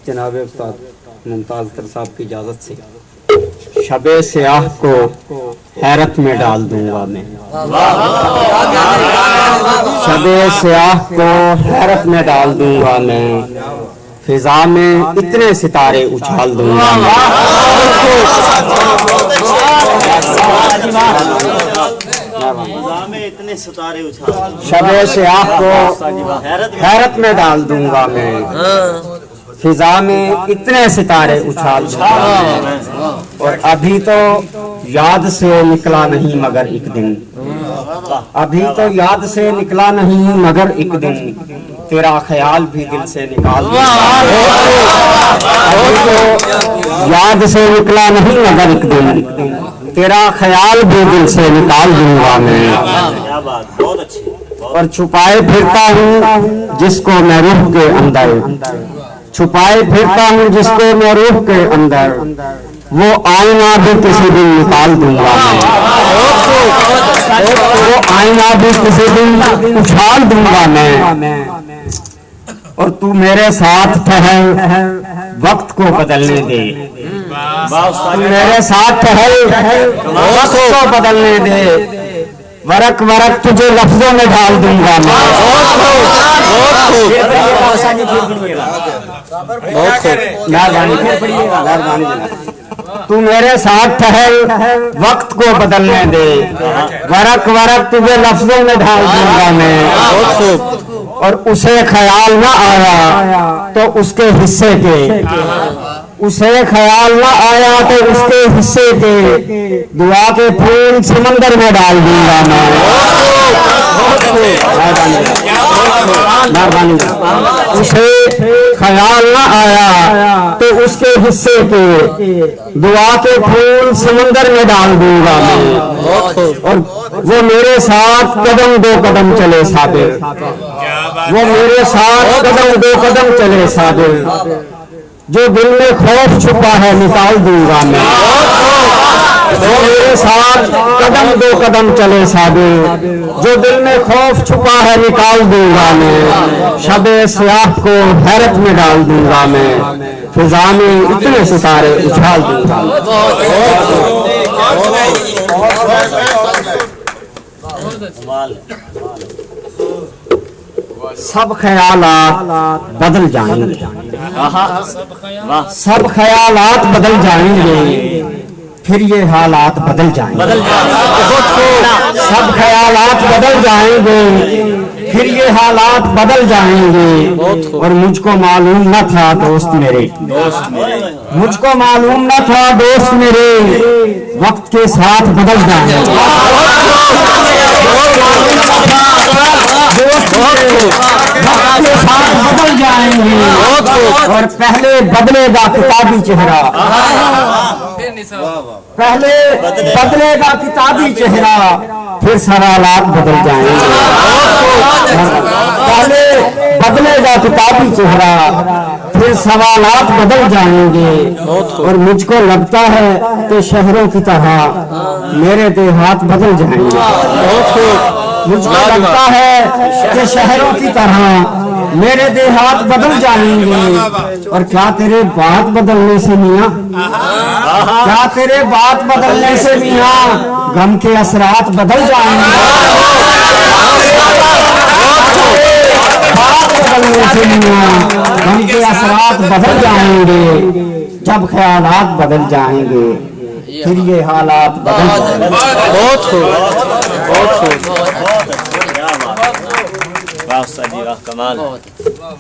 جناب استاد ممتاز تر صاحب کی اجازت سے شب سیاہ کو حیرت میں ڈال دوں گا میں، شب سیاہ کو حیرت میں ڈال دوں گا میں، فضا میں اتنے ستارے اچھال دوں گا میں، شب سیاہ کو حیرت میں ڈال دوں گا میں، فضا میں اتنے ستارے اچھال دوں گا میں، اور ابھی تو یاد سے نکلا نہیں مگر ایک دن، ابھی تو یاد سے نکلا نہیں مگر ایک دن، تیرا خیال بھی دل سے نکال دوں گا، ابھی تو یاد سے نکلا نہیں مگر ایک دن، تیرا خیال بھی دل سے نکال دوں گا میں، اور چھپائے پھرتا ہوں جس کو میں روح کے اندر، چھپائے پھرتا ہوں جس کو میں روح کے اندر، وہ آئینہ بھی کسی دن نکال دوں گا میں، وہ آئینہ بھی کسی دن اچھال دوں گا میں، اور تو میرے ساتھ ٹھہر وقت کو بدلنے دے، تو میرے ساتھ ٹھہر وقت کو بدلنے دے، ورق ورق تجھے لفظوں میں ڈال دوں گا میں، تو میرے ساتھ ٹھہر وقت کو بدلنے دے، ورق ورق تجھے لفظوں میں ڈال دوں گا میں، اور اسے خیال نہ آیا تو اس کے حصے کے، اسے خیال نہ آیا تو اس کے حصے کے دعا کے پھول سمندر میں ڈال دوں گا میں، اسے خیال نہ آیا تو اس کے حصے کے دعا کے پھول سمندر میں ڈال دوں گا میں، اور وہ میرے ساتھ قدم دو قدم چلے صابر، وہ میرے ساتھ قدم دو قدم چلے صابر، جو دل میں خوف چھپا ہے نکال دوں گا میں، وہ میرے ساتھ قدم دو قدم چلے صابر، جو دل میں خوف چھپا ہے نکال دوں گا میں، شب سیاہ کو حیرت میں ڈال دوں گا میں، فضا میں اتنے ستارے اچھال دوں گا میں۔ سب خیالات بدل جائیں گے، سب خیالات بدل جائیں گے، پھر یہ حالات بدل جائیں گے، سب خیالات بدل جائیں گے، پھر یہ حالات بدل جائیں گے، اور مجھ کو معلوم نہ تھا دوست میرے، مجھ کو معلوم نہ تھا دوست میرے، وقت کے ساتھ بدل جائیں گے، بدل جائیں گے، اور پہلے بدلے گا کتابی چہرہ، پہلے بدلے گا کتابی چہرہ، پھر سوالات بدل جائیں گے، پہلے بدلے گا کتابی چہرہ، پھر سوالات بدل جائیں گے، اور مجھ کو لگتا ہے کہ شہروں کی طرح میرے دیہات بدل جائیں گے، مجھ کو لگتا ہے کہ شہروں کی طرح میرے دیہات بدل جائیں گے، اور کیا تیرے بات بدلنے سے میاں، کیا تیرے بات بدلنے سے میاں غم کے اثرات بدل جائیں گے، بات بدلنے سے میاں غم کے اثرات بدل جائیں گے، جب خیالات بدل جائیں گے پھر یہ حالات بدل جائیں گے۔ بہت خوب، بہت خوب، واہ استاد جی واہ، کمال۔